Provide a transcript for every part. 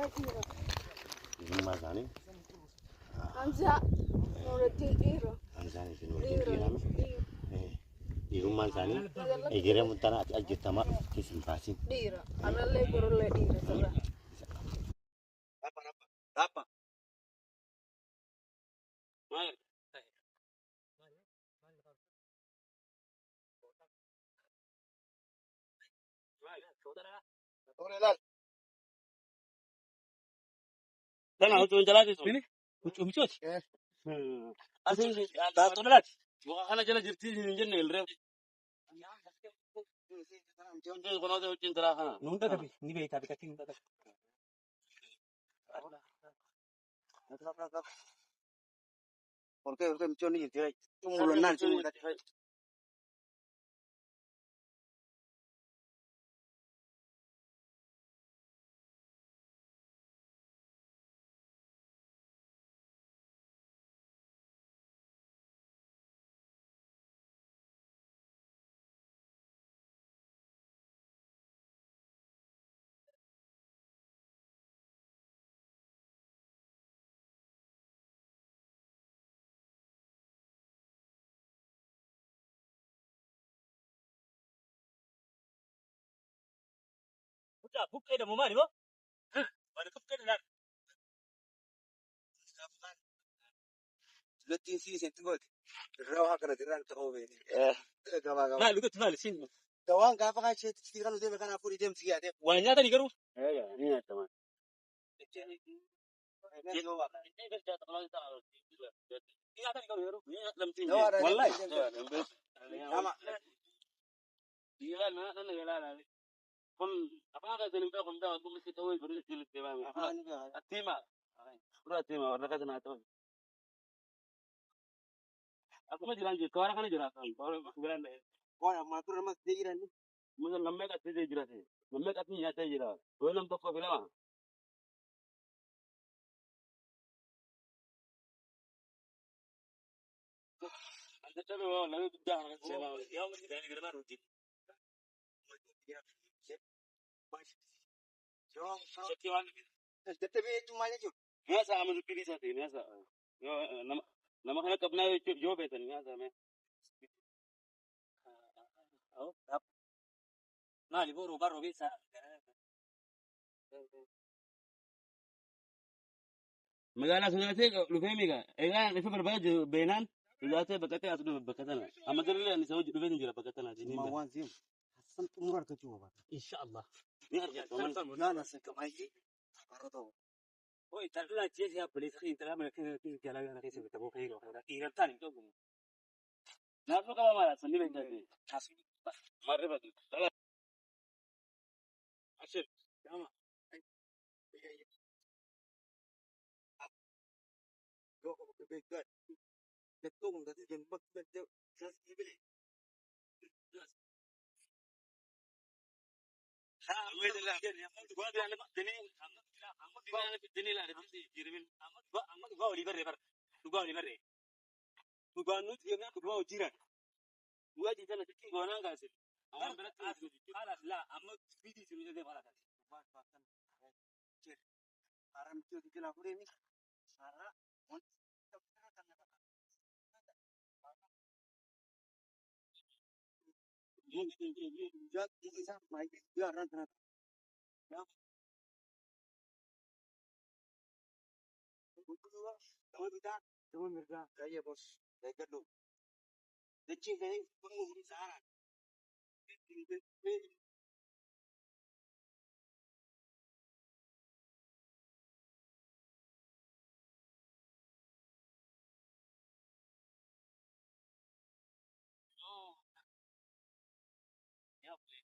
Rumah sana. Hamza, Nuruddin Iro. Hamzaan isin wajjin dhiirame. Dhiirummaan isaanii egeree murtaanaa ati ajjettamaa keessa hin baasin. Dhiira. Anallee borollee dhiira sirra. Dhapha. Maal? Dana huccuu jalaati sun. Huccuu michooti. Asiin daatoo dalaati. Bu'aa kana jala jirtii hin jenne ilree. Kunoota hucciin taraa kana. Nunda tapi ni beektaa biqiltii nunda tapi. Olkee michoonni jirti. Mul'annaan si mul'ate. Bukan, bukan ada mama ni bo. Mana bukan ada. Lettiin siisen tuot. Rauhaa kana tiraan ta'uu beekni. Gabaa gabaa. Nah, lu tu nak sin. Gawaan gaafa kan ishee tiraan deeme kana fuudhii deemsi yaadee. Wanya nyata ni garu. Ni nyaataman. Wallahi. Nama. Iya, nah. Kun apa ada jenis apa kumda untuk mesti tahu baru jenis apa. Atima. Udah atima, orang kata nak tahu. Aku mah jalan gitu, orang kan jalan kan. Orang jalan deh. Orang matur nama sejiran ni. Mungkin lembek kat sini jalan sih. Lembek kat ni nyata jalan. Kau lembek kau bilang. Anda cakap lalu tu jangan cakap. Yang mesti dah ni kerana rutin. Sekian. Tetapi cuma aja. Biasa amat pilih satu ini biasa. Yo nama kana kapna jo betan biasa me. Oh, tap. Nah, ni baru bisa. Magala sudah tu lupa mega. Enggak, lepas berbaju benan. Sudah tu berkata asal berkata lah. Amat jelas ni saya lupa ni jelas berkata lah. Jadi Mawan sih. Hasan umur ke cuba. InsyaAllah. Nana sekamai. Baru tahu. Oh, itu lah cie siapa beli sekali. Itu lah mereka jalan nak kisah bertemu kiri orang. Iran tani tu. Nafsu kalau marah sendiri jadi. Marah betul. Salah. Asyik. Sama. Go ke bekat. Betul tadi jembak betul. Kelas iblis. Kaya bos, dekat lu. Deci kaya pengurusan sana.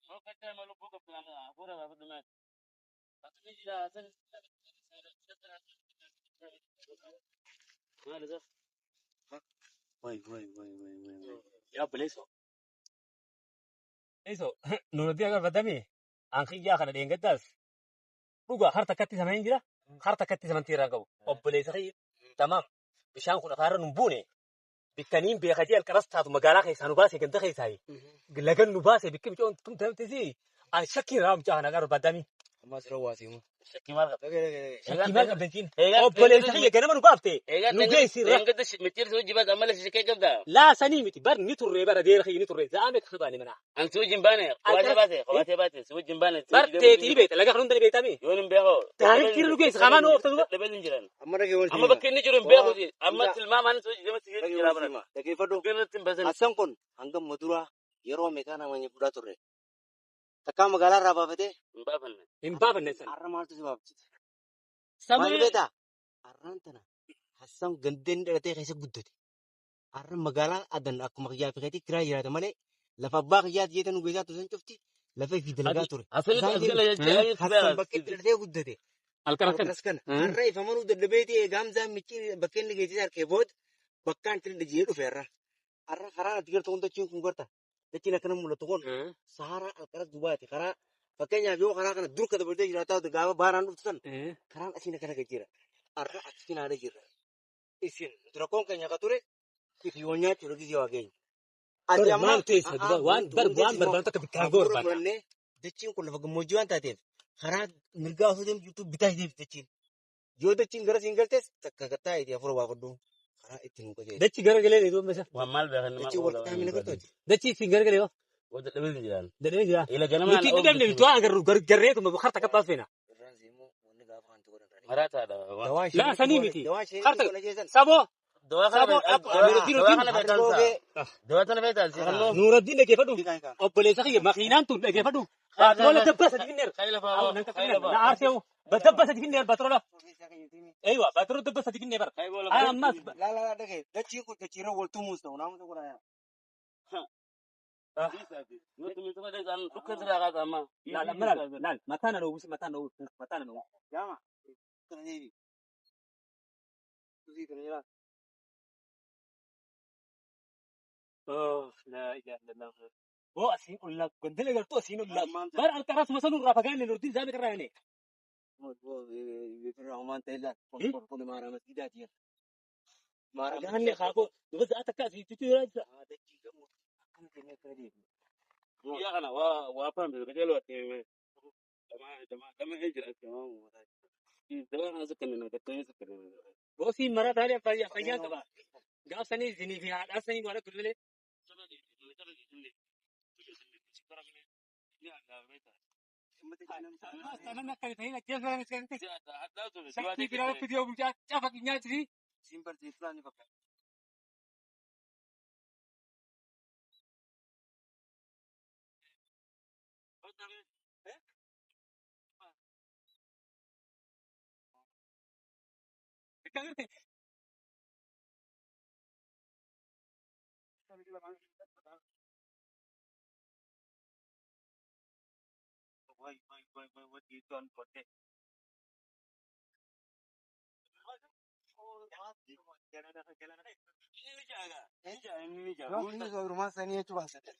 Oh, kata malu buka pelana. Aku dah dapat dengar. Tapi ni dah asal. Mana dah? Woi. Ya boleh so. Eso, Nuruddin agar badami. Angki ya kana dengat das. Buka harta kati sama injira. Harta kati sama tirang kau. Oh boleh sekali. Tamam. Bishan kuna fara numbune. Bikanin biakajal kerasta tu magala kai sanu basi kenta kai sai. Gelagan nubase bikim jon tum tam tezi. An shakki ram jahana agar badami. Amma sira waasimu. Shakkii maal qabda? Shakkii maal qabdantiin? Eegaa Obboleessa kiyya ganama nu baafte. eegaa Nu geessirra. eeggadda mitiirsa hojii baata ammallee shakkii qabda. Laa sanii miti bar ni turre bara deera kiyya ni turre zaame kabaani mana. An si wajjin baane qabatee baate si wajjin baane. Bar teetii beeta laga kan hunda ni beetami. Yoon hin beekoo. Daankiira nu geessa qamaan oofta duba. Dhabee hin jiran. Amma dhagee wal Amma bakka inni jiru hin beeku amma tilmaamaan si wajjin deema si dhagee jira wal bara. sima. Dhaggeeffadhu. Gannatti hin basan. Assan kun hanga maduraa yeroo meeqaa nama inni fudhaa turre. Takkaa magaalaa irraa baafatee Hin baafanne. Hin baafanne san. har'a maaltu si baafachise? Maal Sabni beektaa? Har'aan tana Hassan gandeen dhalatee keessa guddate. Har'a magaalaa adan akkuma kiyyaa fi keetii kiraa jiraata malee lafa abbaa kiyyaati jeetan nu geessaa tusan cufti lafa ifi dalagaa ture. Asirratti Isaan asgala jechaa Hassan bakka itti dhalatee guddate. halkan halkan. Akkas kana. Har'a ifa manuu dadhabee ta'e gaamsaan miccii bakka inni geessise harkee booda bakkaan itti dhajee dhufe har'a. Har'a karaa ati gartuu kun dachiin kun garta. Dachiin akkana mul'atu kun Sahara alqara Dubaati. Karaa fakkeenyaaf yoo karaa kana dur ka dabalatee jiraataa gaafa baaraan dhuftu san karaan asiin akkana gajjeera. Har'a achiin haala jirra. Isin rakkoon keenya akka ture ifi yoo nyaachuudha gisee waa keenya. Ati amma Maal teessa duba waan barbaadu akka bittaa barbaada. fudhannee dachiin kun lafa gammoojjii waan taateef karaa mirgaa osoo deemu jirtu bitaa hideef dachiin. Yoo dachiin gara siin galtees takka kattaa itti afur waa fudhu karaa itti nu qajeela. Dachi garagalee ni duba waan maal beekan Dachii wal qixaamina gartooti. dachi isin garagalee yoo. wajja dhabee hin jiran. Dadhabee jira. Ila ganamaan Nuti dhibamne bitu waan agarru garree kuma harta kabbaas feena. Irraan siimmoo wanni gaafa wanti godhan. Maraataadha. Dawaa Laa sanii miti. Dawaa ishee Harta godha jeesan. saboo. Dawaa Saboo kana beekan. Dawaa kana beekan. Nuuraddiin dhaggeeffadhu. Bikaan kaa. Obboleessa kiyya makiinaan tun dhaggeeffadhu. Baatiroola dabba sadi finneer. Na aarseewu. Dabba sadi finneer baatiroola. Eeywa baatiroo dabba sadi finnee bara. Ammas Laa dhagee dachiin kun dachiirra wal tumuus ta'u naamusa godhaa. laal mataan na dhowwisi mataan na dhowwisi mataan na dhowwisi. Jaama. Kana deebi. Kusii kana jira. Oh, la ilaha illallah. Oh, asiin ollaa gondele galtuu asiin ollaa. Bara alqaraas masaluu irraa fagaanne nurtiin zaame qarraa hene. Birraa homaan ta'e laal. Kun maara masjiidaati jira. Fagaanne kaakoo duba za'a takka asii tutu yoo jira. Dachii gamoo. Akkana kennee akkana deebi. Guyyaa kana waa faamte qajeeloo ati dama hijira ati dama kana sakkanina gattanii sakkanina. Boosii maraa taa'ee fayyaa qaba. Gaafsanii isinii fi haadhaa sanii waan akka dulee. Namni akka ta'e ajjeessaa keessatti shakkii biraa fidee bulchaa cafa nyaachisi. Siin barsiifnaa ni fakkaata. Inni sooruma sanii jechuun baasate.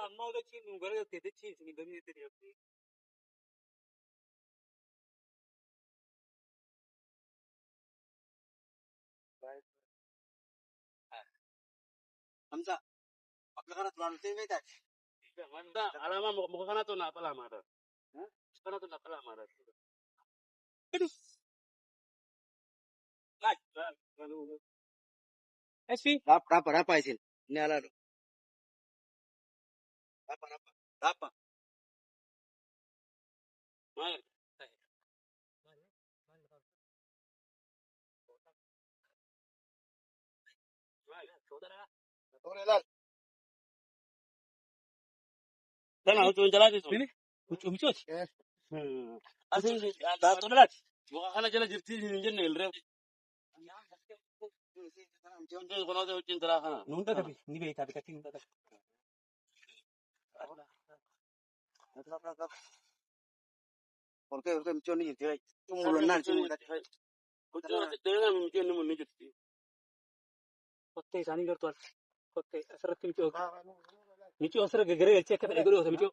Ammoo dachiin nu gargaarte dachiin isin damee itti dhiyaatti. Hamza. Bakka kanatti waan ta'e beektaati. Manda alamaa muka kanatu naaf alaamaadha. Kanatu naaf alaamaadha. Eshi Rapa isin. Inni alaa dho. Rapa. Maal? Tole laal. Kana huccuu jalaati sun. huccuu michooti. Asiin daattoon laati. Muka kana jala jirti hin jenne ilree. Huccuun kunuunsa huccuun jalaa kana. Nuun dhagabe ni beekaa biqiltii nuun dhagabe. Olkee michoonni jirti. Mul'annaan si mul'ata. Huccuun deemaa miti inni mun ni jirti. kottee isaanii gartuu kottee asirratti michoo asirra gaggaree galchee akka fedhe godhu michoo